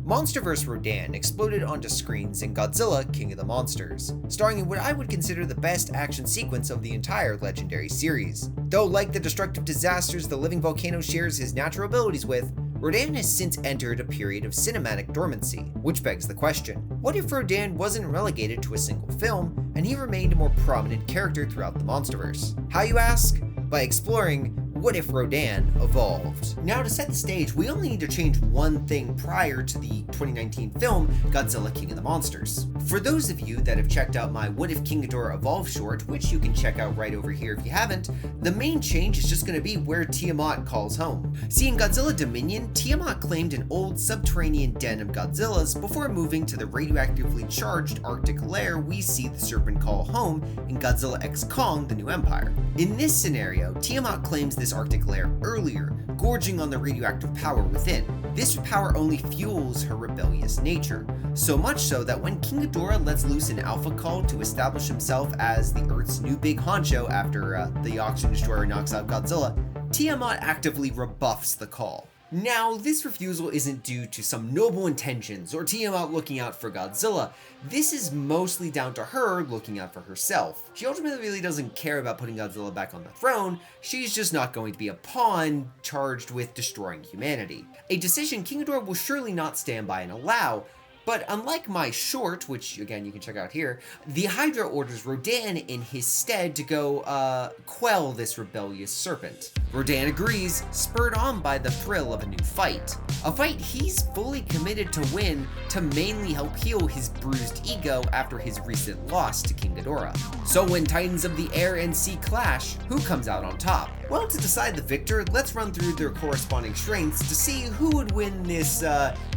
MonsterVerse Rodan exploded onto screens in Godzilla King of the Monsters, starring in what I would consider the best action sequence of the entire legendary series. Though like the destructive disasters the living volcano shares his natural abilities with, Rodan has since entered a period of cinematic dormancy, which begs the question, what if Rodan wasn't relegated to a single film, and he remained a more prominent character throughout the MonsterVerse? How, you ask? By exploring what if Rodan evolved. Now, to set the stage, we only need to change one thing prior to the 2019 film Godzilla King of the Monsters. For those of you that have checked out my What If King Ghidorah Evolved short, which you can check out right over here if you haven't, the main change is just going to be where Tiamat calls home. See, in Godzilla Dominion, Tiamat claimed an old subterranean den of Godzillas before moving to the radioactively charged Arctic lair we see the serpent call home in Godzilla x Kong: The New Empire. In this scenario, Tiamat claims this Arctic lair earlier, gorging on the radioactive power within. This power only fuels her rebellious nature, so much so that when King Ghidorah lets loose an alpha call to establish himself as the Earth's new big honcho after the Oxygen Destroyer knocks out Godzilla, Tiamat actively rebuffs the call. Now, this refusal isn't due to some noble intentions or Tiamat looking out for Godzilla. This is mostly down to her looking out for herself. She ultimately really doesn't care about putting Godzilla back on the throne, she's just not going to be a pawn charged with destroying humanity. A decision King Ghidorah will surely not stand by and allow. But unlike my short, which again you can check out here, the Hydra orders Rodan in his stead to go quell this rebellious serpent. Rodan agrees, spurred on by the thrill of a new fight. A fight he's fully committed to win to mainly help heal his bruised ego after his recent loss to King Ghidorah. So when Titans of the air and sea clash, who comes out on top? Well, to decide the victor, let's run through their corresponding strengths to see who would win this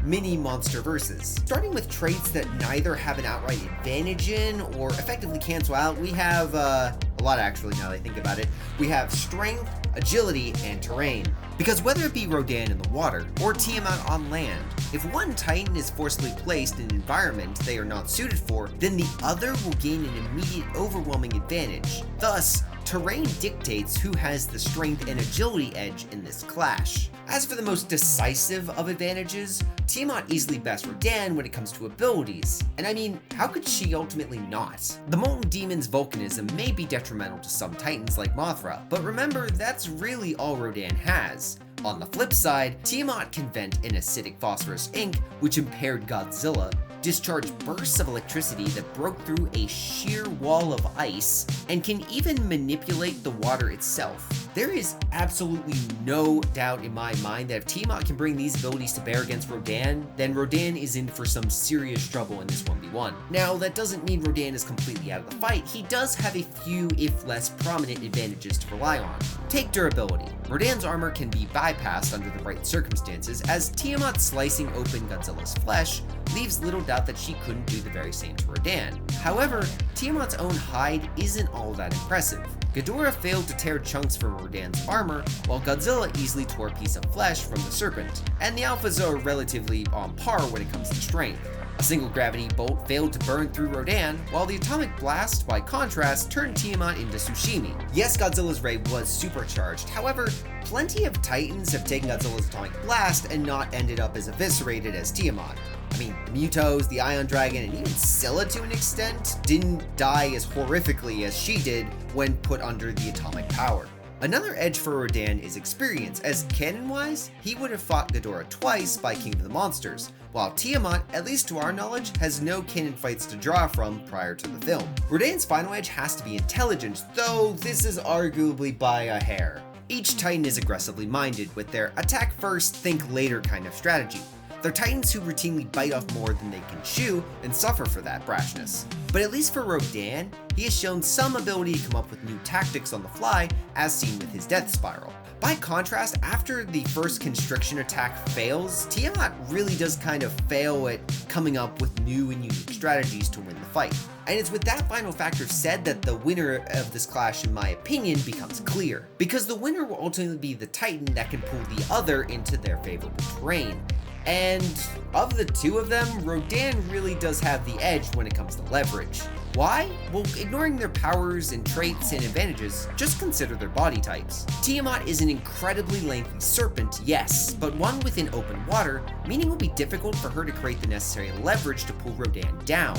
mini monster versus. Starting with traits that neither have an outright advantage in or effectively cancel out, we have a lot actually now that I think about it. We have strength, agility, and terrain. Because whether it be Rodan in the water or Tiamat on land, if one Titan is forcibly placed in an environment they are not suited for, then the other will gain an immediate overwhelming advantage. Thus, terrain dictates who has the strength and agility edge in this clash. As for the most decisive of advantages, Tiamat easily bests Rodan when it comes to abilities, and I mean, how could she ultimately not? The Molten Demon's volcanism may be detrimental to some Titans like Mothra, but remember, that's really all Rodan has. On the flip side, Tiamat can vent an acidic phosphorus ink, which impaired Godzilla, discharge bursts of electricity that broke through a sheer wall of ice, and can even manipulate the water itself. There is absolutely no doubt in my mind that if Tiamat can bring these abilities to bear against Rodan, then Rodan is in for some serious trouble in this 1v1. Now, that doesn't mean Rodan is completely out of the fight. He does have a few, if less prominent, advantages to rely on. Take durability. Rodan's armor can be bypassed under the right circumstances, as Tiamat slicing open Godzilla's flesh leaves little doubt that she couldn't do the very same to Rodan. However, Tiamat's own hide isn't all that impressive. Ghidorah failed to tear chunks from Rodan's armor, while Godzilla easily tore a piece of flesh from the serpent, and the alphas are relatively on par when it comes to strength. A single gravity bolt failed to burn through Rodan, while the atomic blast, by contrast, turned Tiamat into Tsushimi. Yes, Godzilla's ray was supercharged, however, plenty of Titans have taken Godzilla's atomic blast and not ended up as eviscerated as Tiamat. I mean, the Mutos, the Ion Dragon, and even Scylla to an extent didn't die as horrifically as she did when put under the atomic power. Another edge for Rodan is experience, as canon-wise, he would have fought Ghidorah twice by King of the Monsters, while Tiamat, at least to our knowledge, has no canon fights to draw from prior to the film. Rodan's final edge has to be intelligence, though this is arguably by a hair. Each Titan is aggressively minded, with their attack first, think later kind of strategy. They're Titans who routinely bite off more than they can chew and suffer for that brashness. But at least for Rodan, he has shown some ability to come up with new tactics on the fly, as seen with his death spiral. By contrast, after the first constriction attack fails, Tiamat really does kind of fail at coming up with new and unique strategies to win the fight. And it's with that final factor said that the winner of this clash, in my opinion, becomes clear. Because the winner will ultimately be the Titan that can pull the other into their favorable terrain. And of the two of them, Rodan really does have the edge when it comes to leverage. Why? Well, ignoring their powers and traits and advantages, just consider their body types. Tiamat is an incredibly lengthy serpent, yes, but one within open water, meaning it will be difficult for her to create the necessary leverage to pull Rodan down.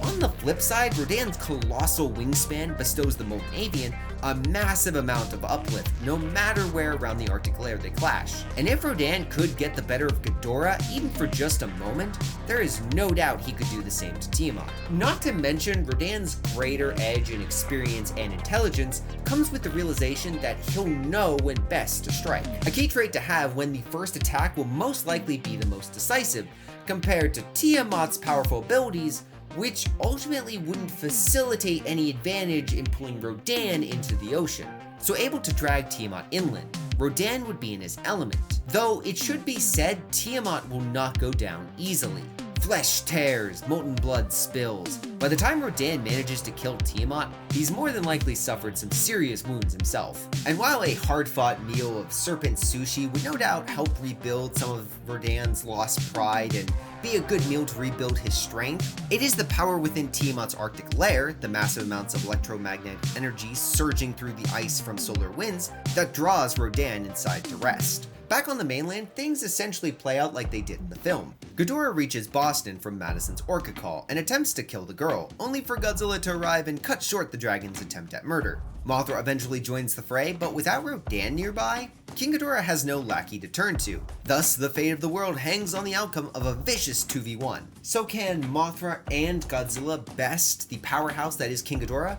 On the flip side, Rodan's colossal wingspan bestows the molten avian a massive amount of uplift, no matter where around the Arctic layer they clash. And if Rodan could get the better of Ghidorah, even for just a moment, there is no doubt he could do the same to Tiamat. Not to mention, Rodan's greater edge in experience and intelligence comes with the realization that he'll know when best to strike. A key trait to have when the first attack will most likely be the most decisive, compared to Tiamat's powerful abilities, which ultimately wouldn't facilitate any advantage in pulling Rodan into the ocean. So able to drag Tiamat inland, Rodan would be in his element. Though it should be said, Tiamat will not go down easily. Flesh tears, molten blood spills. By the time Rodan manages to kill Tiamat, he's more than likely suffered some serious wounds himself. And while a hard-fought meal of serpent sushi would no doubt help rebuild some of Rodan's lost pride and be a good meal to rebuild his strength, it is the power within Tiamat's Arctic lair, the massive amounts of electromagnetic energy surging through the ice from solar winds, that draws Rodan inside to rest. Back on the mainland, things essentially play out like they did in the film. Ghidorah reaches Boston from Madison's Orca call and attempts to kill the girl, only for Godzilla to arrive and cut short the dragon's attempt at murder. Mothra eventually joins the fray, but without Rodan nearby, King Ghidorah has no lackey to turn to. Thus, the fate of the world hangs on the outcome of a vicious 2v1. So can Mothra and Godzilla best the powerhouse that is King Ghidorah?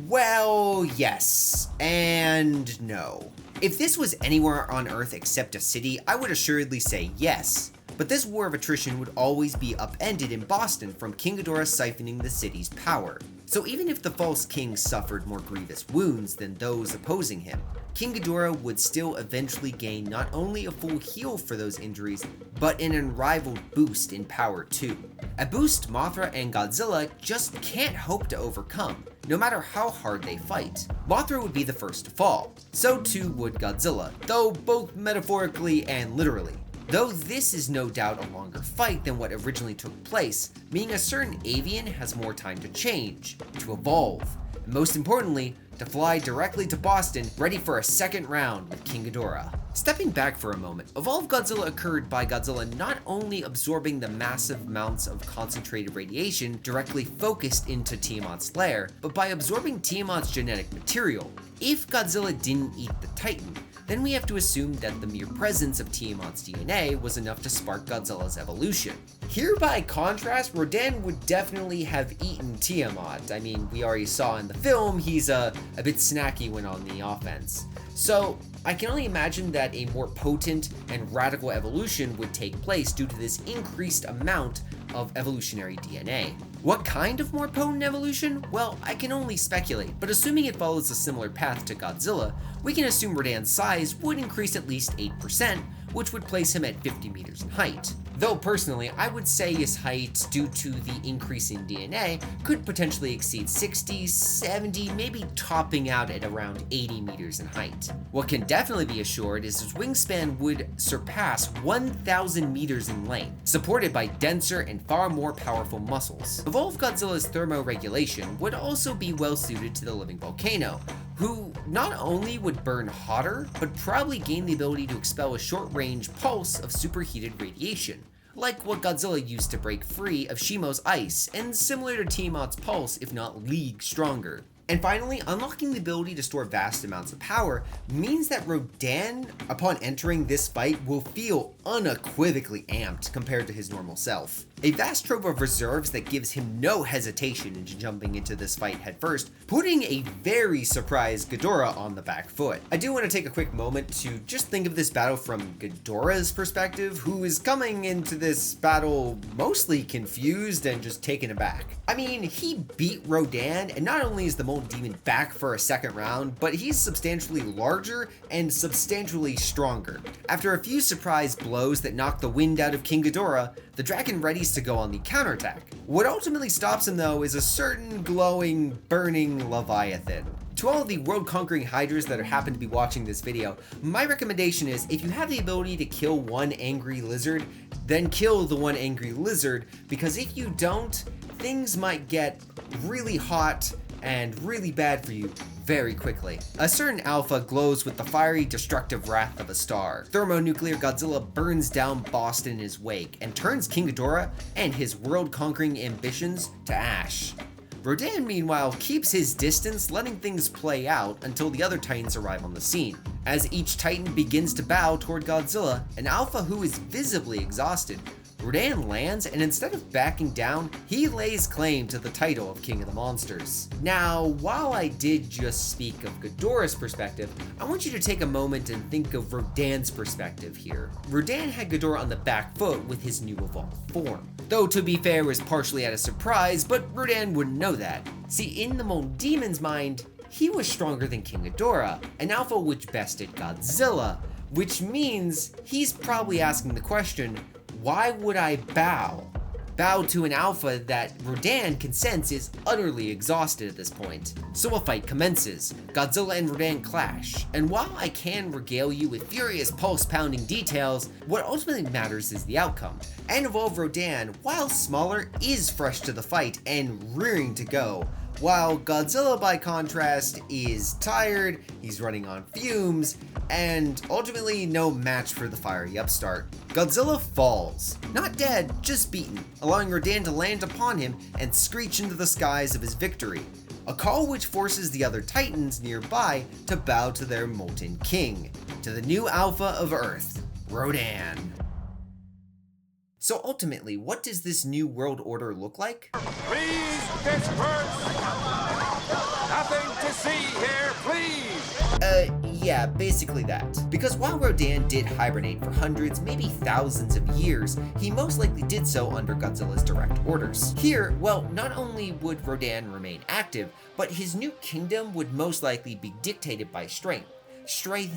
Well, yes, and no. If this was anywhere on Earth except a city, I would assuredly say yes. But this war of attrition would always be upended in Boston from King Ghidorah siphoning the city's power. So even if the false king suffered more grievous wounds than those opposing him, King Ghidorah would still eventually gain not only a full heal for those injuries, but an unrivaled boost in power too. A boost Mothra and Godzilla just can't hope to overcome, no matter how hard they fight. Mothra would be the first to fall, so too would Godzilla, though both metaphorically and literally. Though this is no doubt a longer fight than what originally took place, meaning a certain avian has more time to change, to evolve, and most importantly, to fly directly to Boston, ready for a second round with King Ghidorah. Stepping back for a moment, Evolve Godzilla occurred by Godzilla not only absorbing the massive amounts of concentrated radiation directly focused into Tiamat's lair, but by absorbing Tiamat's genetic material. If Godzilla didn't eat the Titan, then we have to assume that the mere presence of Tiamat's DNA was enough to spark Godzilla's evolution. Here, by contrast, Rodan would definitely have eaten Tiamat. I mean, we already saw in the film, he's a bit snacky when on the offense. So, I can only imagine that a more potent and radical evolution would take place due to this increased amount of evolutionary DNA. What kind of more potent evolution? Well, I can only speculate, but assuming it follows a similar path to Godzilla, we can assume Rodan's size would increase at least 8%, which would place him at 50 meters in height. Though personally, I would say his height, due to the increase in DNA, could potentially exceed 60, 70, maybe topping out at around 80 meters in height. What can definitely be assured is his wingspan would surpass 1,000 meters in length, supported by denser and far more powerful muscles. Evolve Godzilla's thermoregulation would also be well suited to the living volcano, who not only would burn hotter, but probably gain the ability to expel a short-range pulse of superheated radiation, like what Godzilla used to break free of Shimo's ice, and similar to Tiamat's pulse, if not leagues stronger. And finally, unlocking the ability to store vast amounts of power means that Rodan, upon entering this fight, will feel unequivocally amped compared to his normal self. A vast trove of reserves that gives him no hesitation in jumping into this fight headfirst, putting a very surprised Ghidorah on the back foot. I do want to take a quick moment to just think of this battle from Ghidorah's perspective, who is coming into this battle mostly confused and just taken aback. I mean, he beat Rodan, and not only is the Molten Demon back for a second round, but he's substantially larger and substantially stronger. After a few surprise blows that knock the wind out of King Ghidorah, the dragon readies to go on the counterattack. What ultimately stops him though is a certain glowing, burning Leviathan. To all of the world-conquering hydras that happen to be watching this video, my recommendation is if you have the ability to kill one angry lizard, then kill the one angry lizard, because if you don't, things might get really hot and really bad for you very quickly. A certain Alpha glows with the fiery, destructive wrath of a star. Thermonuclear Godzilla burns down Boston in his wake and turns King Ghidorah and his world-conquering ambitions to ash. Rodan, meanwhile, keeps his distance, letting things play out until the other Titans arrive on the scene. As each Titan begins to bow toward Godzilla, an Alpha who is visibly exhausted, Rodan lands, and instead of backing down, he lays claim to the title of King of the Monsters. Now, while I did just speak of Ghidorah's perspective, I want you to take a moment and think of Rodan's perspective here. Rodan had Ghidorah on the back foot with his new evolved form. Though, to be fair, it was partially at a surprise, but Rodan wouldn't know that. See, in the Mold Demon's mind, he was stronger than King Ghidorah, an Alpha which bested Godzilla, which means he's probably asking the question, why would I bow? Bow to an Alpha that Rodan can sense is utterly exhausted at this point. So a fight commences. Godzilla and Rodan clash, and while I can regale you with furious pulse-pounding details, what ultimately matters is the outcome. And evolved Rodan, while smaller, is fresh to the fight and rearing to go, while Godzilla, by contrast, is tired, he's running on fumes, and ultimately no match for the fiery upstart. Godzilla falls, not dead, just beaten, allowing Rodan to land upon him and screech into the skies of his victory. A call which forces the other Titans nearby to bow to their molten king, to the new Alpha of Earth, Rodan. So ultimately, what does this new world order look like? Please disperse! Nothing to see here, please! Yeah, basically that. Because while Rodan did hibernate for hundreds, maybe thousands of years, he most likely did so under Godzilla's direct orders. Here, well, not only would Rodan remain active, but his new kingdom would most likely be dictated by strength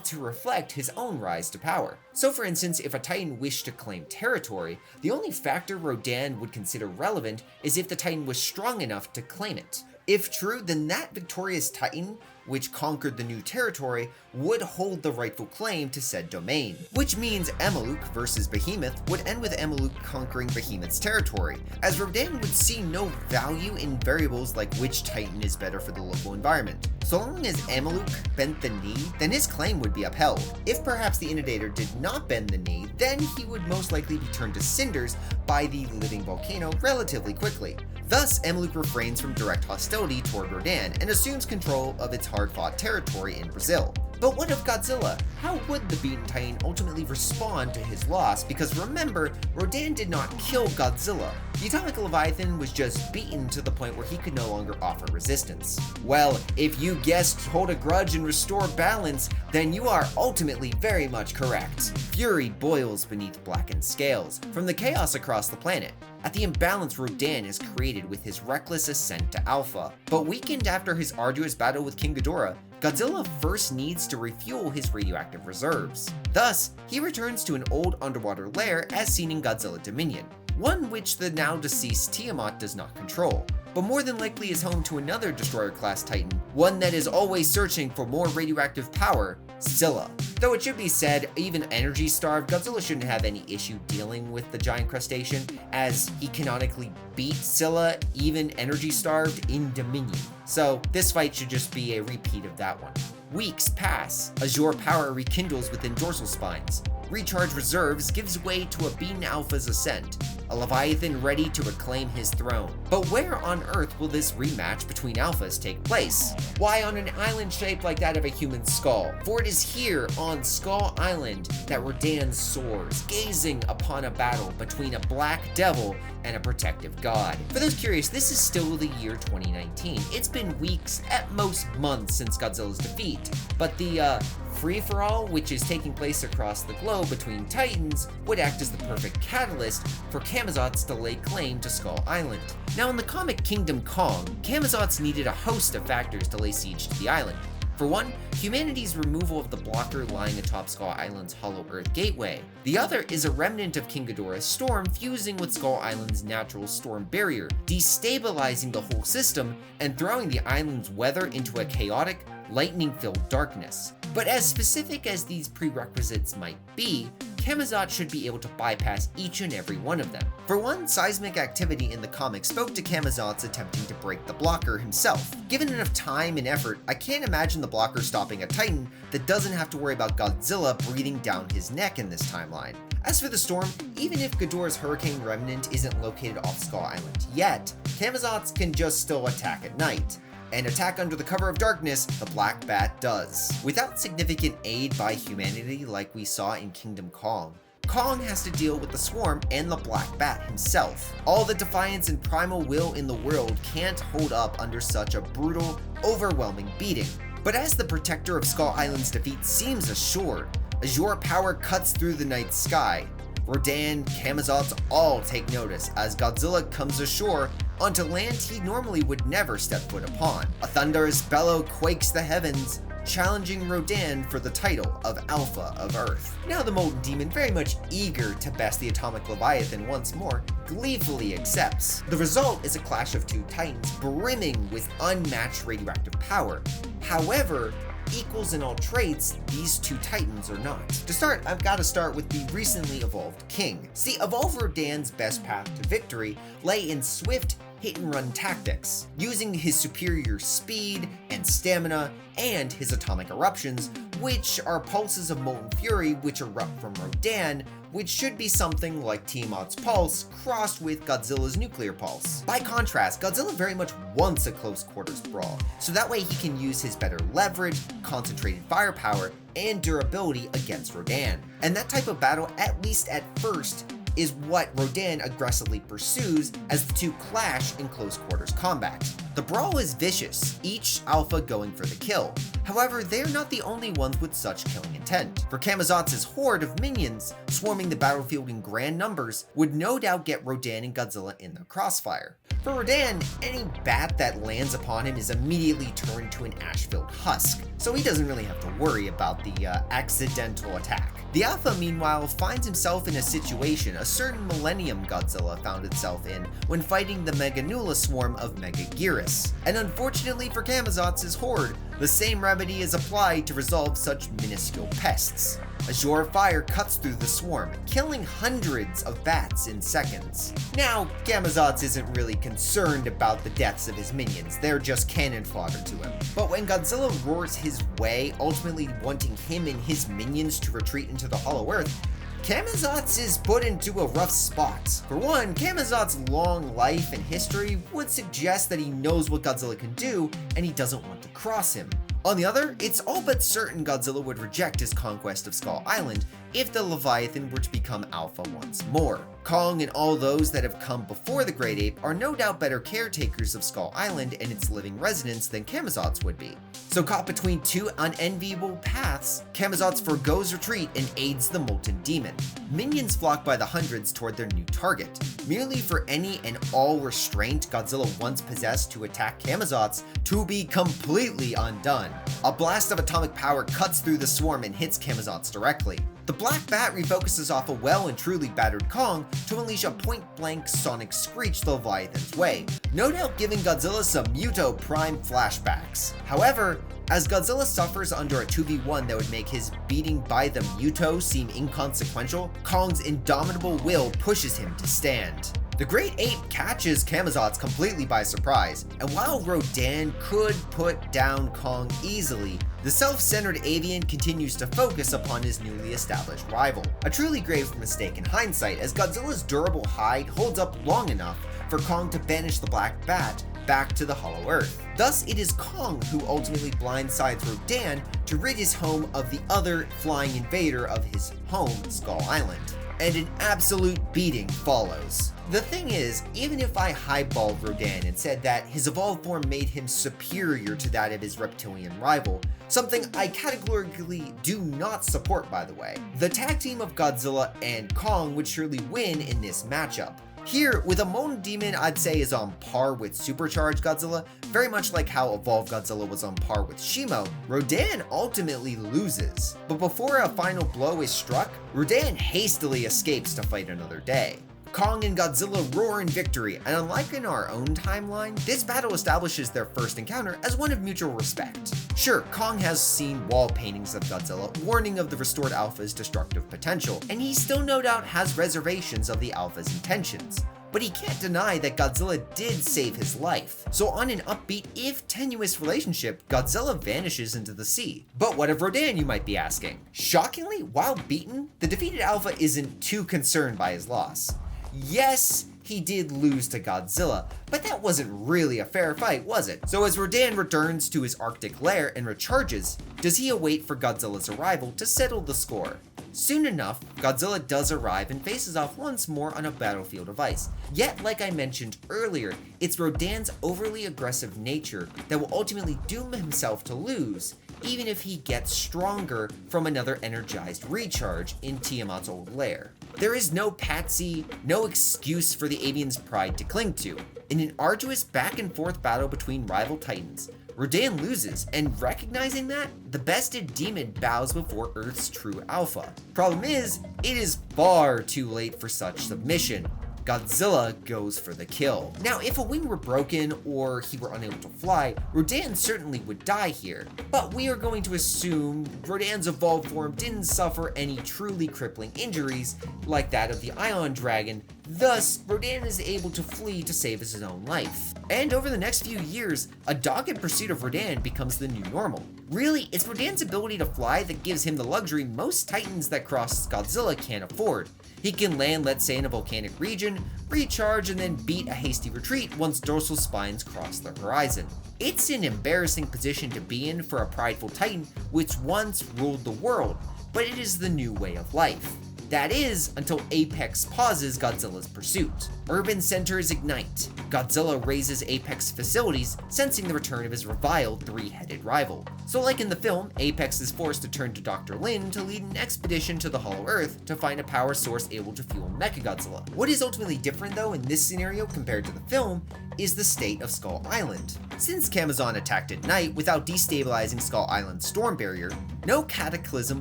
to reflect his own rise to power. So for instance, if a Titan wished to claim territory, the only factor Rodan would consider relevant is if the Titan was strong enough to claim it. If true, then that victorious Titan, which conquered the new territory, would hold the rightful claim to said domain. Which means Amaluk versus Behemoth would end with Amaluk conquering Behemoth's territory, as Rodan would see no value in variables like which Titan is better for the local environment. So long as Amaluk bent the knee, then his claim would be upheld. If perhaps the Inundator did not bend the knee, then he would most likely be turned to cinders by the living volcano relatively quickly. Thus, Amaluk refrains from direct hostility toward Rodan and assumes control of its hard-fought territory in Brazil. But what of Godzilla? How would the beaten Titan ultimately respond to his loss? Because remember, Rodan did not kill Godzilla. The Atomic Leviathan was just beaten to the point where he could no longer offer resistance. Well, if you guessed hold a grudge and restore balance, then you are ultimately very much correct. Fury boils beneath blackened scales from the chaos across the planet. At the imbalance Rodan is created with his reckless ascent to Alpha. But weakened after his arduous battle with King Ghidorah, Godzilla first needs to refuel his radioactive reserves. Thus, he returns to an old underwater lair as seen in Godzilla Dominion, one which the now deceased Tiamat does not control, but more than likely is home to another Destroyer-class Titan, one that is always searching for more radioactive power, Scylla. Though it should be said, even energy-starved, Godzilla shouldn't have any issue dealing with the giant crustacean, as he canonically beat Scylla, even energy-starved, in Dominion. So this fight should just be a repeat of that one. Weeks pass. Azure power rekindles within dorsal spines. Recharge reserves gives way to a beaten Alpha's ascent, a Leviathan ready to reclaim his throne. But where on Earth will this rematch between Alphas take place? Why on an island shaped like that of a human skull? For it is here on Skull Island that Rodan soars, gazing upon a battle between a black devil and a protective god. For those curious, this is still the year 2019. It's been weeks, at most months, since Godzilla's defeat, but the free-for-all, which is taking place across the globe between Titans, would act as the perfect catalyst for Camazotz to lay claim to Skull Island. Now in the comic Kingdom Kong, Camazotz needed a host of factors to lay siege to the island. For one, humanity's removal of the blocker lying atop Skull Island's Hollow Earth gateway. The other is a remnant of King Ghidorah's storm fusing with Skull Island's natural storm barrier, destabilizing the whole system and throwing the island's weather into a chaotic, lightning-filled darkness. But as specific as these prerequisites might be, Camazotz should be able to bypass each and every one of them. For one, seismic activity in the comics spoke to Camazotz attempting to break the blocker himself. Given enough time and effort, I can't imagine the blocker stopping a Titan that doesn't have to worry about Godzilla breathing down his neck in this timeline. As for the storm, even if Ghidorah's Hurricane Remnant isn't located off Skull Island yet, Camazotz can just still attack at night. And attack under the cover of darkness, the Black Bat does. Without significant aid by humanity like we saw in Kingdom Kong, Kong has to deal with the Swarm and the Black Bat himself. All the defiance and primal will in the world can't hold up under such a brutal, overwhelming beating. But as the protector of Skull Island's defeat seems assured, azure power cuts through the night sky. Rodan, Camazotz all take notice as Godzilla comes ashore onto land he normally would never step foot upon. A thunderous bellow quakes the heavens, challenging Rodan for the title of Alpha of Earth. Now the Molten Demon, very much eager to best the Atomic Leviathan once more, gleefully accepts. The result is a clash of two titans brimming with unmatched radioactive power. However, equals in all traits, these two titans are not. To start, I've got to start with the recently evolved King. See, evolved Rodan's best path to victory lay in swift, hit-and-run tactics, using his superior speed and stamina and his atomic eruptions, which are pulses of molten fury which erupt from Rodan, which should be something like Tiamat's pulse crossed with Godzilla's nuclear pulse. By contrast, Godzilla very much wants a close quarters brawl, so that way he can use his better leverage, concentrated firepower, and durability against Rodan. And that type of battle, at least at first, is what Rodan aggressively pursues as the two clash in close quarters combat. The brawl is vicious, each alpha going for the kill. However, they're not the only ones with such killing intent. For Camazotz's horde of minions, swarming the battlefield in grand numbers, would no doubt get Rodan and Godzilla in the crossfire. For Rodan, any bat that lands upon him is immediately turned to an ash-filled husk, so he doesn't really have to worry about the accidental attack. The Alpha, meanwhile, finds himself in a situation a certain Millennium Godzilla found itself in when fighting the Meganula swarm of Megaguirus. And unfortunately for Camazotz's horde, the same remedy is applied to resolve such minuscule pests. Azure fire cuts through the swarm, killing hundreds of bats in seconds. Now, Camazotz isn't really concerned about the deaths of his minions, they're just cannon fodder to him. But when Godzilla roars his way, ultimately wanting him and his minions to retreat into the Hollow Earth, Camazotz is put into a rough spot. For one, Camazotz's long life and history would suggest that he knows what Godzilla can do, and he doesn't want to cross him. On the other, it's all but certain Godzilla would reject his conquest of Skull Island if the Leviathan were to become Alpha once more. Kong and all those that have come before the Great Ape are no doubt better caretakers of Skull Island and its living residents than Camazotz would be. So caught between two unenviable paths, Camazotz forgoes retreat and aids the Molten Demon. Minions flock by the hundreds toward their new target, merely for any and all restraint Godzilla once possessed to attack Camazotz to be completely undone. A blast of atomic power cuts through the swarm and hits Camazotz directly. The Black Bat refocuses off a well and truly battered Kong to unleash a point-blank sonic screech the Leviathan's way, no doubt giving Godzilla some Muto Prime flashbacks. However, as Godzilla suffers under a 2v1 that would make his beating by the Muto seem inconsequential, Kong's indomitable will pushes him to stand. The Great Ape catches Camazotz completely by surprise, and while Rodan could put down Kong easily, the self-centered avian continues to focus upon his newly established rival. A truly grave mistake in hindsight, as Godzilla's durable hide holds up long enough for Kong to banish the Black Bat back to the Hollow Earth. Thus, it is Kong who ultimately blindsides Rodan to rid his home of the other flying invader of his home, Skull Island. And an absolute beating follows. The thing is, even if I highballed Rodan and said that his evolved form made him superior to that of his reptilian rival, something I categorically do not support by the way, the tag team of Godzilla and Kong would surely win in this matchup. Here, with a Molten Demon I'd say is on par with Supercharged Godzilla, very much like how Evolved Godzilla was on par with Shimo, Rodan ultimately loses. But before a final blow is struck, Rodan hastily escapes to fight another day. Kong and Godzilla roar in victory, and unlike in our own timeline, this battle establishes their first encounter as one of mutual respect. Sure, Kong has seen wall paintings of Godzilla warning of the restored Alpha's destructive potential, and he still no doubt has reservations of the Alpha's intentions. But he can't deny that Godzilla did save his life. So on an upbeat, if tenuous relationship, Godzilla vanishes into the sea. But what of Rodan, you might be asking? Shockingly, while beaten, the defeated Alpha isn't too concerned by his loss. Yes, he did lose to Godzilla, but that wasn't really a fair fight, was it? So as Rodan returns to his Arctic lair and recharges, does he await for Godzilla's arrival to settle the score? Soon enough, Godzilla does arrive and faces off once more on a battlefield of ice. Yet, like I mentioned earlier, it's Rodan's overly aggressive nature that will ultimately doom himself to lose, even if he gets stronger from another energized recharge in Tiamat's old lair. There is no patsy, no excuse for the avian's pride to cling to. In an arduous back and forth battle between rival titans, Rodan loses, and recognizing that, the bested demon bows before Earth's true alpha. Problem is, it is far too late for such submission. Godzilla goes for the kill. Now, if a wing were broken or he were unable to fly, Rodan certainly would die here. But we are going to assume Rodan's evolved form didn't suffer any truly crippling injuries like that of the Ion Dragon. Thus, Rodan is able to flee to save his own life. And over the next few years, a dogged pursuit of Rodan becomes the new normal. Really, it's Rodan's ability to fly that gives him the luxury most titans that cross Godzilla can't afford. He can land, let's say, in a volcanic region, recharge, and then beat a hasty retreat once dorsal spines cross the horizon. It's an embarrassing position to be in for a prideful titan which once ruled the world, but it is the new way of life. That is, until Apex pauses Godzilla's pursuit. Urban centers ignite. Godzilla raises Apex facilities, sensing the return of his reviled three-headed rival. So like in the film, Apex is forced to turn to Dr. Lin to lead an expedition to the Hollow Earth to find a power source able to fuel Mechagodzilla. What is ultimately different though in this scenario compared to the film is the state of Skull Island. Since Camazotz attacked at night without destabilizing Skull Island's storm barrier, no cataclysm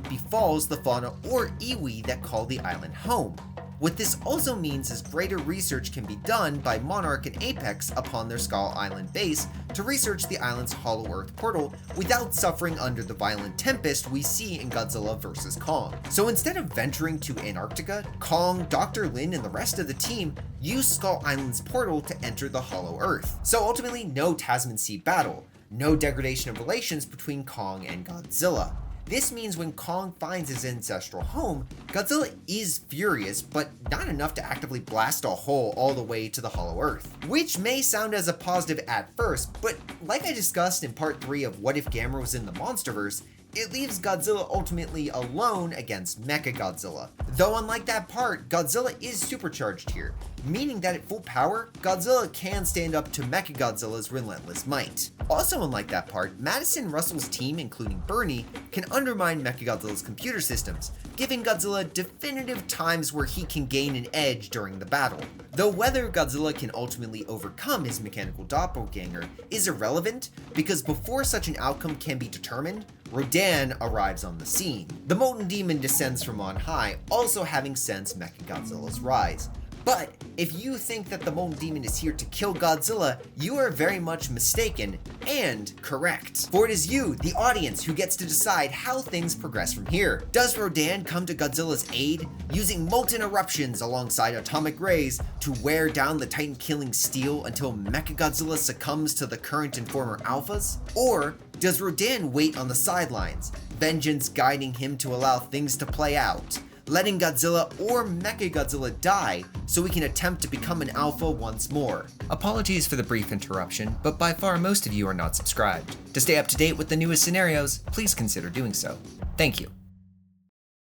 befalls the fauna or iwi that call the island home. What this also means is greater research can be done by Monarch and Apex upon their Skull Island base to research the island's Hollow Earth portal without suffering under the violent tempest we see in Godzilla vs. Kong. So instead of venturing to Antarctica, Kong, Dr. Lin, and the rest of the team use Skull Island's portal to enter the Hollow Earth. So ultimately, no Tasman Sea battle, no degradation of relations between Kong and Godzilla. This means when Kong finds his ancestral home, Godzilla is furious, but not enough to actively blast a hole all the way to the Hollow Earth. Which may sound as a positive at first, but like I discussed in part 3 of What If Gamera was in the MonsterVerse, it leaves Godzilla ultimately alone against Mechagodzilla. Though unlike that part, Godzilla is supercharged here, meaning that at full power, Godzilla can stand up to Mechagodzilla's relentless might. Also unlike that part, Madison Russell's team, including Bernie, can undermine Mechagodzilla's computer systems, giving Godzilla definitive times where he can gain an edge during the battle. Though whether Godzilla can ultimately overcome his mechanical doppelganger is irrelevant, because before such an outcome can be determined, Rodan arrives on the scene. The Molten Demon descends from on high, also having sensed Mechagodzilla's rise. But if you think that the Molten Demon is here to kill Godzilla, you are very much mistaken and correct. For it is you, the audience, who gets to decide how things progress from here. Does Rodan come to Godzilla's aid, using molten eruptions alongside atomic rays to wear down the Titan-killing steel until Mechagodzilla succumbs to the current and former alphas? Or does Rodan wait on the sidelines, vengeance guiding him to allow things to play out, letting Godzilla or Mechagodzilla die so we can attempt to become an alpha once more? Apologies for the brief interruption, but by far most of you are not subscribed. To stay up to date with the newest scenarios, please consider doing so. Thank you.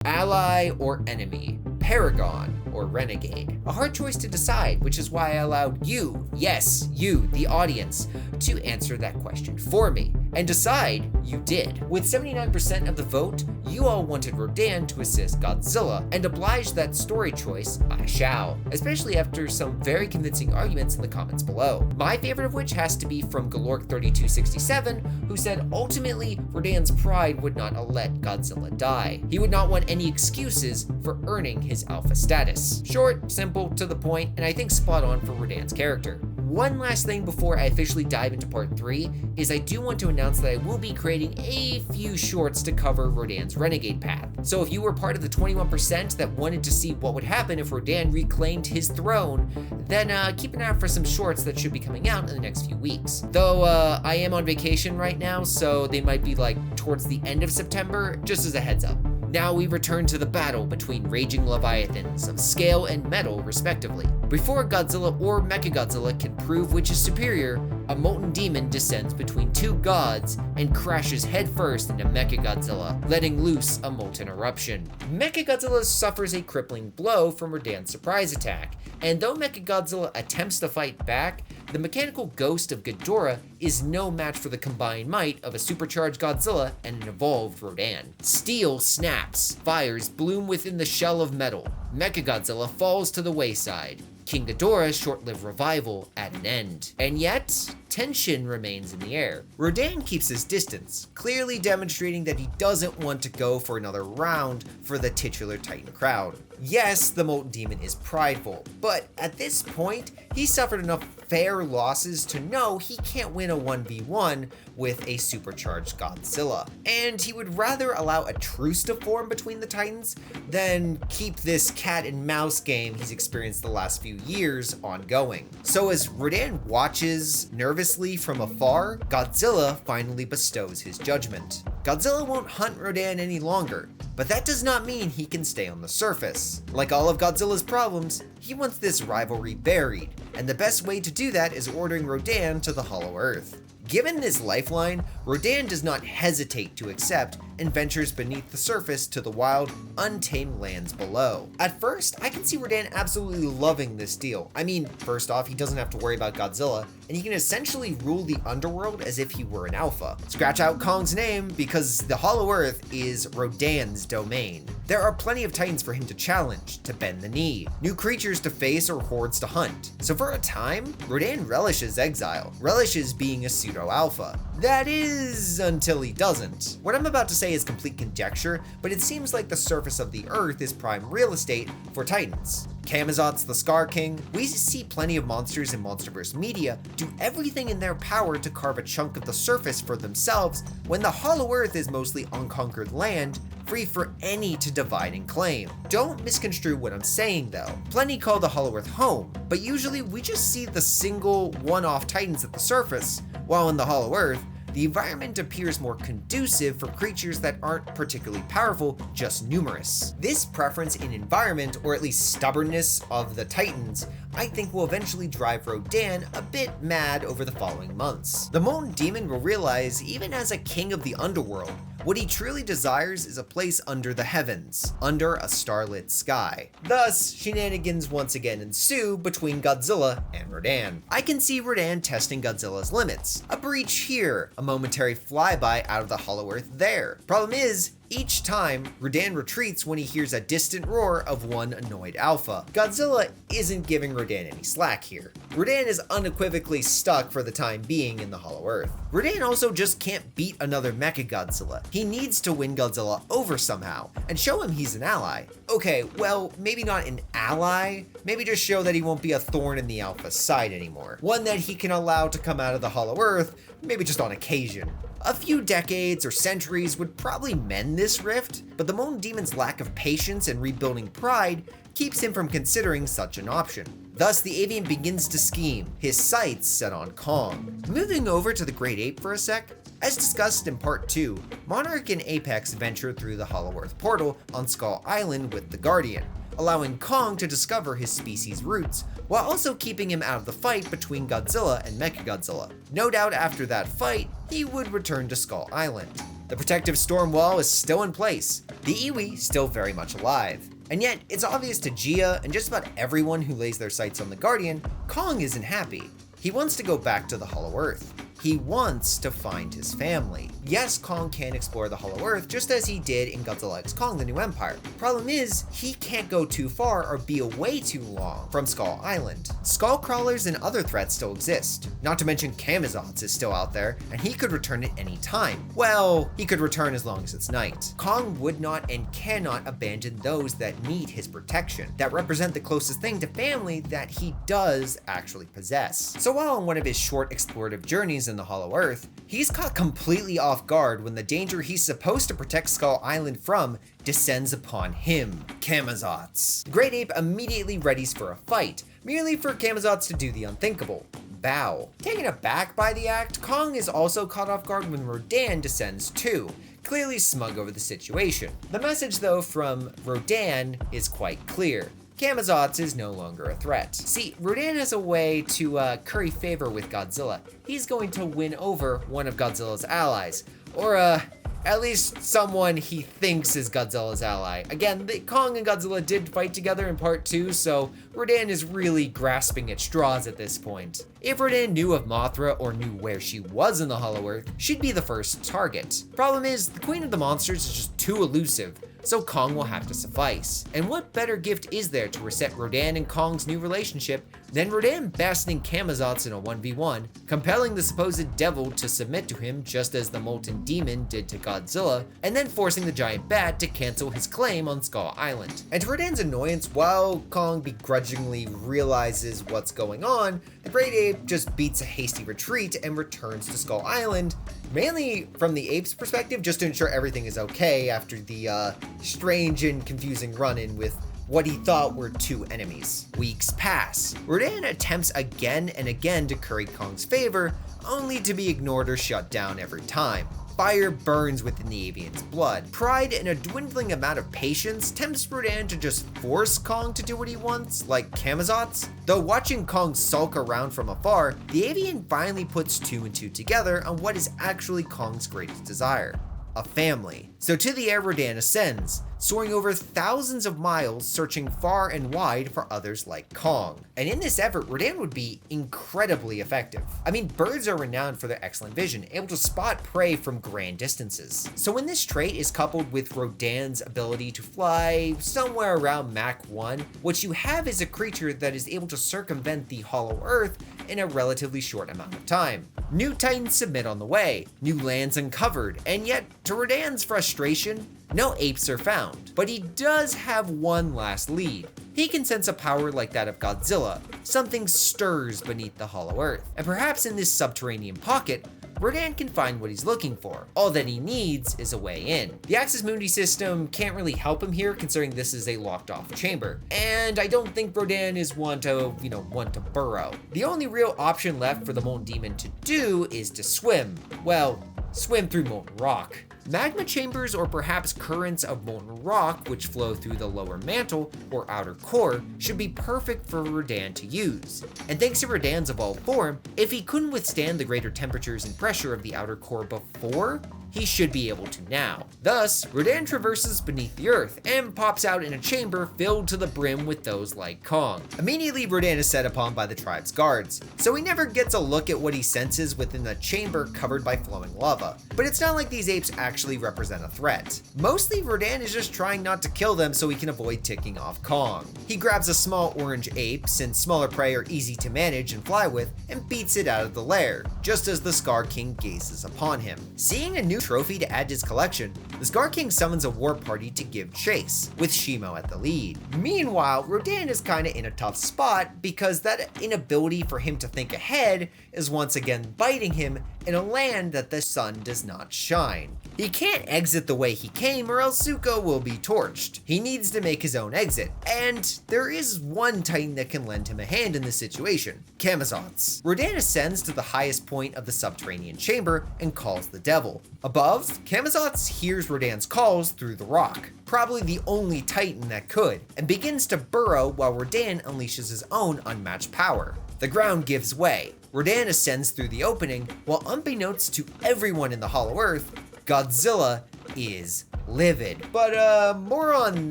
Ally or enemy, Paragon or Renegade. A hard choice to decide, which is why I allowed you, yes, you, the audience, to answer that question for me. And decide you did. With 79% of the vote, you all wanted Rodan to assist Godzilla, and obliged that story choice, I shall, especially after some very convincing arguments in the comments below. My favorite of which has to be from Galork3267, who said ultimately Rodan's pride would not let Godzilla die. He would not want any excuses for earning his alpha status. Short, simple, to the point, and I think spot on for Rodan's character. One last thing before I officially dive into part 3 is I do want to announce that I will be creating a few shorts to cover Rodan's renegade path. So if you were part of the 21% that wanted to see what would happen if Rodan reclaimed his throne, then keep an eye out for some shorts that should be coming out in the next few weeks. Though I am on vacation right now, so they might be like towards the end of September, just as a heads up. Now we return to the battle between raging leviathans of scale and metal respectively. Before Godzilla or Mechagodzilla can prove which is superior, a molten demon descends between two gods and crashes headfirst into Mechagodzilla, letting loose a molten eruption. Mechagodzilla suffers a crippling blow from Rodan's surprise attack, and though Mechagodzilla attempts to fight back, the mechanical ghost of Ghidorah is no match for the combined might of a supercharged Godzilla and an evolved Rodan. Steel snaps, fires bloom within the shell of metal. Mechagodzilla falls to the wayside. King Ghidorah's short-lived revival at an end. And yet, tension remains in the air. Rodan keeps his distance, clearly demonstrating that he doesn't want to go for another round for the titular Titan crowd. Yes, the Molten Demon is prideful, but at this point, he suffered enough fair losses to know he can't win a 1v1 with a supercharged Godzilla. And he would rather allow a truce to form between the Titans than keep this cat and mouse game he's experienced the last few years ongoing. So as Rodan watches nervously from afar, Godzilla finally bestows his judgment. Godzilla won't hunt Rodan any longer, but that does not mean he can stay on the surface. Like all of Godzilla's problems, he wants this rivalry buried, and the best way to do that is ordering Rodan to the Hollow Earth. Given this lifeline, Rodan does not hesitate to accept and ventures beneath the surface to the wild, untamed lands below. At first, I can see Rodan absolutely loving this deal. I mean, first off, he doesn't have to worry about Godzilla, and he can essentially rule the underworld as if he were an alpha. Scratch out Kong's name because the Hollow Earth is Rodan's domain. There are plenty of Titans for him to challenge, to bend the knee, new creatures to face or hordes to hunt. So for a time, Rodan relishes exile, relishes being a pseudo-alpha. That is, until he doesn't. What I'm about to say is complete conjecture, but it seems like the surface of the Earth is prime real estate for Titans. Camazotz the Scar King, we see plenty of monsters in MonsterVerse media do everything in their power to carve a chunk of the surface for themselves when the Hollow Earth is mostly unconquered land, free for any to divide and claim. Don't misconstrue what I'm saying though. Plenty call the Hollow Earth home, but usually we just see the single one-off Titans at the surface, while in the Hollow Earth, the environment appears more conducive for creatures that aren't particularly powerful, just numerous. This preference in environment, or at least stubbornness of the Titans, I think will eventually drive Rodan a bit mad over the following months. The Molten Demon will realize, even as a king of the underworld, what he truly desires is a place under the heavens, under a starlit sky. Thus, shenanigans once again ensue between Godzilla and Rodan. I can see Rodan testing Godzilla's limits. A breach here, a momentary flyby out of the Hollow Earth there. Problem is, each time, Rodan retreats when he hears a distant roar of one annoyed alpha. Godzilla isn't giving Rodan any slack here. Rodan is unequivocally stuck for the time being in the Hollow Earth. Rodan also just can't beat another Mechagodzilla. He needs to win Godzilla over somehow, and show him he's an ally. Okay, well, maybe not an ally, maybe just show that he won't be a thorn in the alpha's side anymore. One that he can allow to come out of the Hollow Earth, maybe just on occasion. A few decades or centuries would probably mend this rift, but the Molten Demon's lack of patience and rebuilding pride keeps him from considering such an option. Thus, the avian begins to scheme, his sights set on Kong. Moving over to the Great Ape for a sec, as discussed in part 2, Monarch and Apex venture through the Hollow Earth portal on Skull Island with the Guardian, allowing Kong to discover his species' roots, while also keeping him out of the fight between Godzilla and Mechagodzilla. No doubt after that fight, he would return to Skull Island. The protective storm wall is still in place, the Iwi still very much alive. And yet, it's obvious to Gia and just about everyone who lays their sights on the Guardian, Kong isn't happy. He wants to go back to the Hollow Earth. He wants to find his family. Yes, Kong can explore the Hollow Earth just as he did in Godzilla x Kong: The New Empire. Problem is, he can't go too far or be away too long from Skull Island. Skull crawlers and other threats still exist. Not to mention Camazotz is still out there, and he could return at any time. Well, he could return as long as it's night. Kong would not and cannot abandon those that need his protection, that represent the closest thing to family that he does actually possess. So while on one of his short explorative journeys in the Hollow Earth, he's caught completely off guard when the danger he's supposed to protect Skull Island from descends upon him, Camazotz. The Great Ape immediately readies for a fight, merely for Camazotz to do the unthinkable. Bow. Taken aback by the act, Kong is also caught off guard when Rodan descends too, clearly smug over the situation. The message though from Rodan is quite clear. Camazotz is no longer a threat. See, Rodan has a way to curry favor with Godzilla. He's going to win over one of Godzilla's allies, or at least someone he thinks is Godzilla's ally. Again, Kong and Godzilla did fight together in part 2, so Rodan is really grasping at straws at this point. If Rodan knew of Mothra or knew where she was in the Hollow Earth, she'd be the first target. Problem is, the Queen of the Monsters is just too elusive, so Kong will have to suffice. And what better gift is there to reset Rodan and Kong's new relationship than Rodan besting Camazotz in a 1v1, compelling the supposed devil to submit to him just as the Molten Demon did to Godzilla, and then forcing the giant bat to cancel his claim on Skull Island. And to Rodan's annoyance, while Kong begrudgingly realizes what's going on, the Great Ape just beats a hasty retreat and returns to Skull Island, mainly from the ape's perspective, just to ensure everything is okay after the strange and confusing run-in with what he thought were two enemies. Weeks pass. Rodan attempts again and again to curry Kong's favor, only to be ignored or shut down every time. Fire burns within the avian's blood. Pride and a dwindling amount of patience tempts Rodan to just force Kong to do what he wants, like Camazotz. Though watching Kong sulk around from afar, the avian finally puts two and two together on what is actually Kong's greatest desire: a family. So to the air Rodan ascends, soaring over thousands of miles, searching far and wide for others like Kong. And in this effort, Rodan would be incredibly effective. I mean, birds are renowned for their excellent vision, able to spot prey from grand distances. So when this trait is coupled with Rodan's ability to fly somewhere around Mach 1, what you have is a creature that is able to circumvent the Hollow Earth in a relatively short amount of time. New titans submit on the way, new lands uncovered, and yet, to Rodan's frustration, no apes are found. But he does have one last lead. He can sense a power like that of Godzilla. Something stirs beneath the Hollow Earth, and perhaps in this subterranean pocket, Rodan can find what he's looking for. All that he needs is a way in. The Axis Mundi system can't really help him here, considering this is a locked off chamber. And I don't think Rodan is one to burrow. The only real option left for the Molten Demon to do is to swim. Well, swim through molten rock. Magma chambers, or perhaps currents of molten rock which flow through the lower mantle or outer core, should be perfect for Rodan to use. And thanks to Rodan's evolved form, if he couldn't withstand the greater temperatures and pressure of the outer core before, he should be able to now. Thus, Rodan traverses beneath the earth and pops out in a chamber filled to the brim with those like Kong. Immediately, Rodan is set upon by the tribe's guards, so he never gets a look at what he senses within the chamber covered by flowing lava. But it's not like these apes actually represent a threat. Mostly, Rodan is just trying not to kill them so he can avoid ticking off Kong. He grabs a small orange ape, since smaller prey are easy to manage and fly with, and beats it out of the lair, just as the Scar King gazes upon him. Seeing a new trophy to add to his collection, the Scar King summons a war party to give chase, with Shimo at the lead. Meanwhile, Rodan is kinda in a tough spot because that inability for him to think ahead is once again biting him in a land that the sun does not shine. He can't exit the way he came or else Zuko will be torched. He needs to make his own exit, and there is one titan that can lend him a hand in this situation: Camazotz. Rodan ascends to the highest point of the subterranean chamber and calls the devil. Above, Camazotz hears Rodan's calls through the rock, probably the only titan that could, and begins to burrow while Rodan unleashes his own unmatched power. The ground gives way. Rodan ascends through the opening, while unbeknownst to everyone in the Hollow Earth, Godzilla is livid. But more on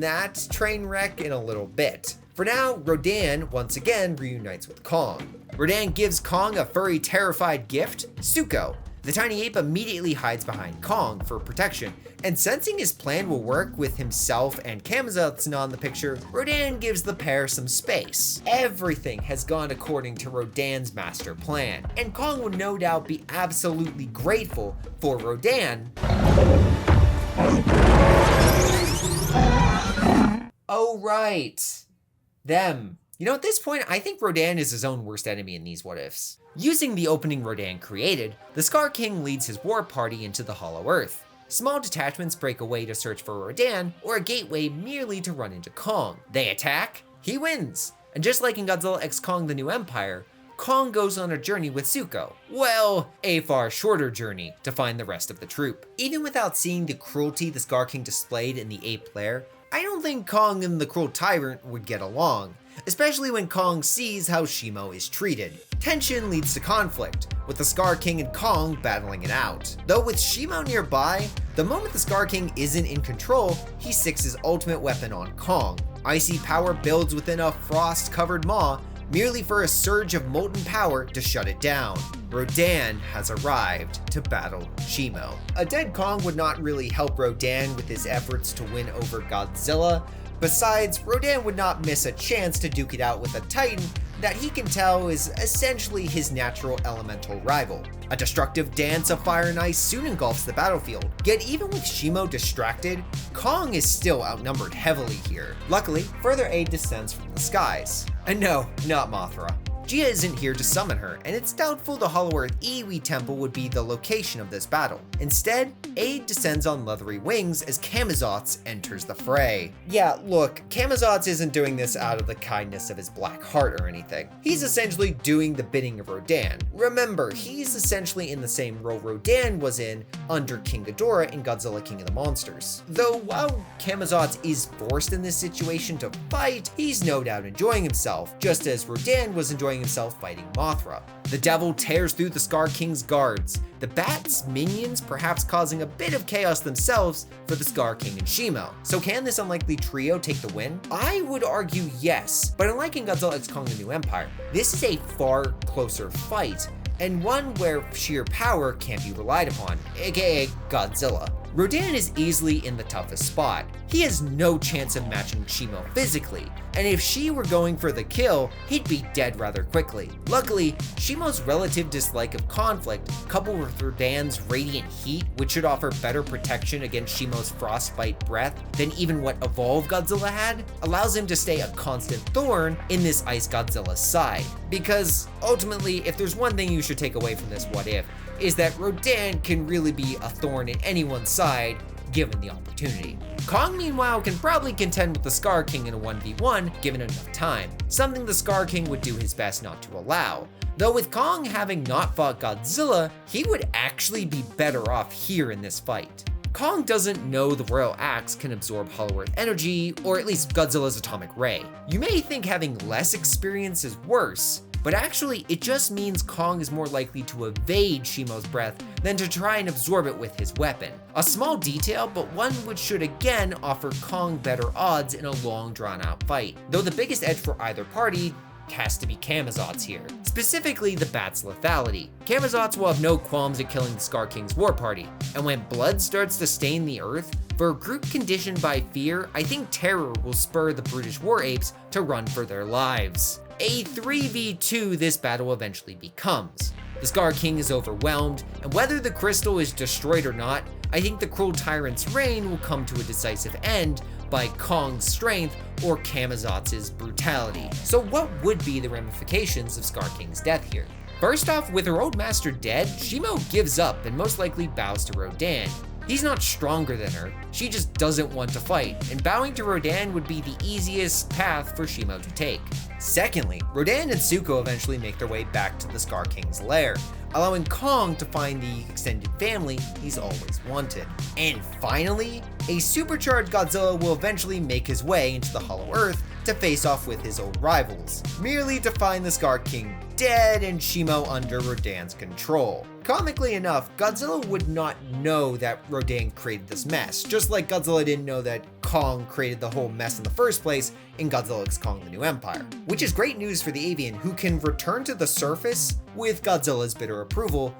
that train wreck in a little bit. For now, Rodan once again reunites with Kong. Rodan gives Kong a furry, terrified gift, Zuko. The tiny ape immediately hides behind Kong for protection, and sensing his plan will work with himself and Camazotz not in the picture, Rodan gives the pair some space. Everything has gone according to Rodan's master plan, and Kong would no doubt be absolutely grateful for Rodan. Oh right, them. You know, at this point, I think Rodan is his own worst enemy in these what-ifs. Using the opening Rodan created, the Scar King leads his war party into the Hollow Earth. Small detachments break away to search for Rodan, or a gateway merely to run into Kong. They attack, he wins. And just like in Godzilla x Kong: The New Empire, Kong goes on a journey with Zuko. Well, a far shorter journey to find the rest of the troop. Even without seeing the cruelty the Scar King displayed in the ape lair, I don't think Kong and the cruel tyrant would get along, especially when Kong sees how Shimo is treated. Tension leads to conflict, with the Scar King and Kong battling it out. Though with Shimo nearby, the moment the Scar King isn't in control, he sicks his ultimate weapon on Kong. Icy power builds within a frost-covered maw, merely for a surge of molten power to shut it down. Rodan has arrived to battle Shimo. A dead Kong would not really help Rodan with his efforts to win over Godzilla. Besides, Rodan would not miss a chance to duke it out with a titan that he can tell is essentially his natural elemental rival. A destructive dance of fire and ice soon engulfs the battlefield. Yet even with Shimo distracted, Kong is still outnumbered heavily here. Luckily, further aid descends from the skies. And no, not Mothra. Gia isn't here to summon her, and it's doubtful the Hollow Earth Iwi Temple would be the location of this battle. Instead, aid descends on leathery wings as Camazotz enters the fray. Yeah, look, Camazotz isn't doing this out of the kindness of his black heart or anything. He's essentially doing the bidding of Rodan. Remember, he's essentially in the same role Rodan was in under King Ghidorah in Godzilla King of the Monsters. Though while Camazotz is forced in this situation to fight, he's no doubt enjoying himself, just as Rodan was enjoying himself fighting Mothra. The devil tears through the Scar King's guards, the bat's minions perhaps causing a bit of chaos themselves for the Scar King and Shimo. So can this unlikely trio take the win? I would argue yes, but unlike in Godzilla x Kong: The New Empire, this is a far closer fight, and one where sheer power can't be relied upon, aka Godzilla. Rodan is easily in the toughest spot. He has no chance of matching Shimo physically, and if she were going for the kill, he'd be dead rather quickly. Luckily, Shimo's relative dislike of conflict, coupled with Rodan's radiant heat, which should offer better protection against Shimo's frostbite breath than even what evolved Godzilla had, allows him to stay a constant thorn in this Ice Godzilla side. Because ultimately, if there's one thing you should take away from this what if, is that Rodan can really be a thorn in anyone's side given the opportunity. Kong meanwhile can probably contend with the Scar King in a 1v1 given enough time, something the Scar King would do his best not to allow. Though with Kong having not fought Godzilla, he would actually be better off here in this fight. Kong doesn't know the Royal Axe can absorb Hollow Earth energy, or at least Godzilla's atomic ray. You may think having less experience is worse, but actually it just means Kong is more likely to evade Shimo's breath than to try and absorb it with his weapon. A small detail, but one which should again offer Kong better odds in a long drawn out fight, though the biggest edge for either party has to be Camazotz here, specifically the bat's lethality. Camazotz will have no qualms at killing the Scar King's war party, and when blood starts to stain the earth, for a group conditioned by fear, I think terror will spur the brutish war apes to run for their lives. A 3v2 this battle eventually becomes. The Scar King is overwhelmed, and whether the crystal is destroyed or not, I think the cruel tyrant's reign will come to a decisive end by Kong's strength or Camazotz's brutality. So what would be the ramifications of Scar King's death here? First off, with her old master dead, Shimo gives up and most likely bows to Rodan. He's not stronger than her, she just doesn't want to fight, and bowing to Rodan would be the easiest path for Shimo to take. Secondly, Rodan and Zuko eventually make their way back to the Scar King's lair, allowing Kong to find the extended family he's always wanted. And finally, a supercharged Godzilla will eventually make his way into the Hollow Earth to face off with his old rivals, merely to find the Scar King dead and Shimo under Rodan's control. Comically enough, Godzilla would not know that Rodan created this mess, just like Godzilla didn't know that Kong created the whole mess in the first place in Godzilla x Kong: The New Empire. Which is great news for the avian, who can return to the surface with Godzilla's bitter approval,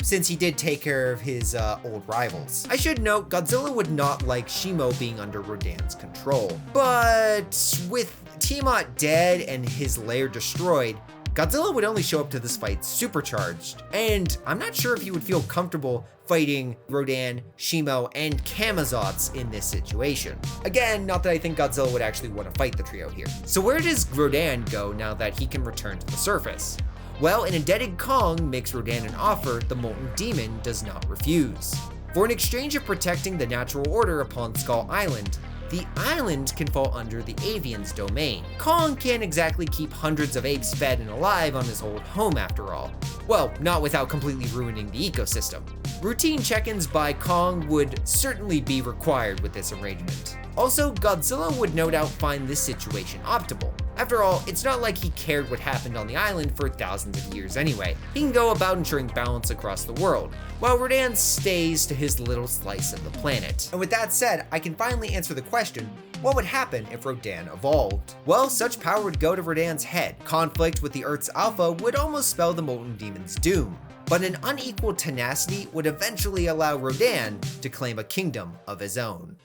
since he did take care of his old rivals. I should note, Godzilla would not like Shimo being under Rodan's control, but with Tiamat dead and his lair destroyed, Godzilla would only show up to this fight supercharged, and I'm not sure if he would feel comfortable fighting Rodan, Shimo, and Camazotz in this situation. Again, not that I think Godzilla would actually want to fight the trio here. So where does Rodan go now that he can return to the surface? Well, an indebted Kong makes Rodan an offer the Molten Demon does not refuse. For an exchange of protecting the natural order upon Skull Island, the island can fall under the avian's domain. Kong can't exactly keep hundreds of apes fed and alive on his old home after all. Well, not without completely ruining the ecosystem. Routine check-ins by Kong would certainly be required with this arrangement. Also, Godzilla would no doubt find this situation optimal. After all, it's not like he cared what happened on the island for thousands of years anyway. He can go about ensuring balance across the world, while Rodan stays to his little slice of the planet. And with that said, I can finally answer the question, what would happen if Rodan evolved? Well, such power would go to Rodan's head. Conflict with the Earth's Alpha would almost spell the Molten Demon's doom. But an unequal tenacity would eventually allow Rodan to claim a kingdom of his own.